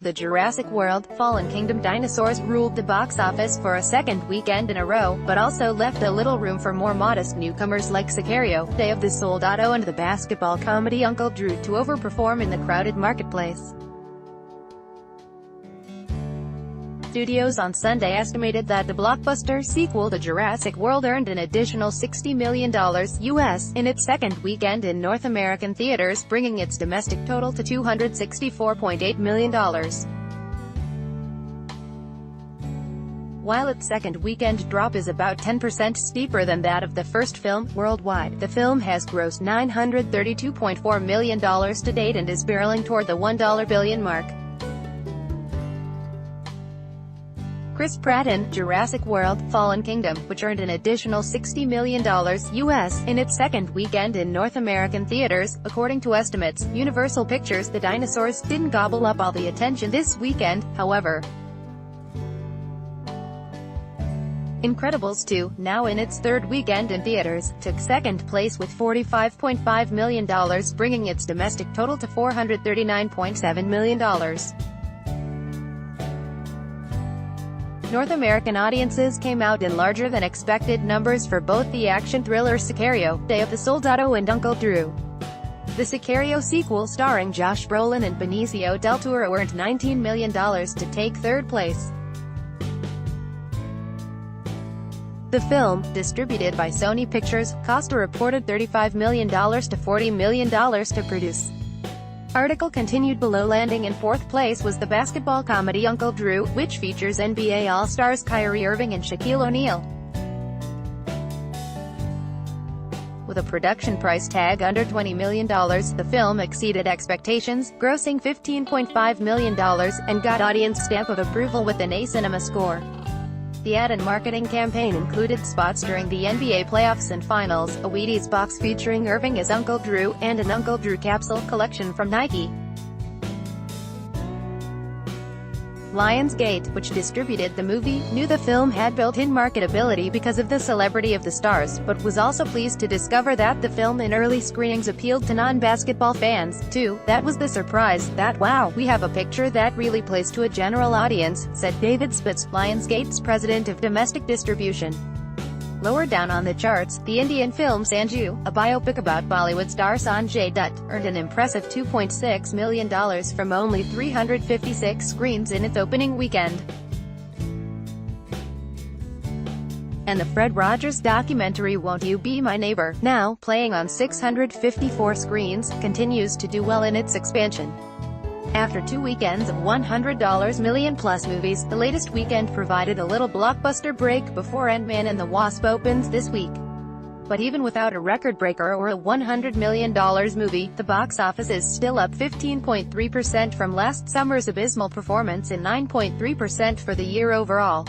The Jurassic World, Fallen Kingdom dinosaurs ruled the box office for a second weekend in a row, but also left a little room for more modest newcomers like Sicario, Day of the Soldado and the basketball comedy Uncle Drew to overperform in the crowded marketplace. Studios on Sunday estimated that the blockbuster sequel to Jurassic World earned an additional $60 million US in its second weekend in North American theaters, bringing its domestic total to $264.8 million. While its second weekend drop is about 10% steeper than that of the first film, worldwide, the film has grossed $932.4 million to date and is barreling toward the $1 billion mark. Chris Pratt in Jurassic World, Fallen Kingdom, which earned an additional $60 million US in its second weekend in North American theaters. According to estimates, Universal Pictures' The Dinosaurs didn't gobble up all the attention this weekend, however. Incredibles 2, now in its third weekend in theaters, took second place with $45.5 million, bringing its domestic total to $439.7 million. North American audiences came out in larger-than-expected numbers for both the action thriller Sicario, Day of the Soldado and Uncle Drew. The Sicario sequel, starring Josh Brolin and Benicio del Toro, earned $19 million to take third place. The film, distributed by Sony Pictures, cost a reported $35 million to $40 million to produce. Article continued. Below, landing in fourth place was the basketball comedy Uncle Drew, which features NBA All-Stars Kyrie Irving and Shaquille O'Neal. With a production price tag under $20 million, the film exceeded expectations, grossing $15.5 million, and got audience stamp of approval with an A Cinema score. The ad and marketing campaign included spots during the NBA playoffs and finals, a Wheaties box featuring Irving as Uncle Drew, and an Uncle Drew capsule collection from Nike. Lionsgate, which distributed the movie, knew the film had built-in marketability because of the celebrity of the stars, but was also pleased to discover that the film in early screenings appealed to non-basketball fans, too. That was the surprise, that wow, we have a picture that really plays to a general audience, said David Spitz, Lionsgate's president of domestic distribution. Lower down on the charts, the Indian film Sanju, a biopic about Bollywood star Sanjay Dutt, earned an impressive $2.6 million from only 356 screens in its opening weekend. And the Fred Rogers documentary Won't You Be My Neighbor, now playing on 654 screens, continues to do well in its expansion. After 2 weekends of $100 million-plus movies, the latest weekend provided a little blockbuster break before Ant-Man and the Wasp opens this week. But even without a record-breaker or a $100 million movie, the box office is still up 15.3% from last summer's abysmal performance and 9.3% for the year overall.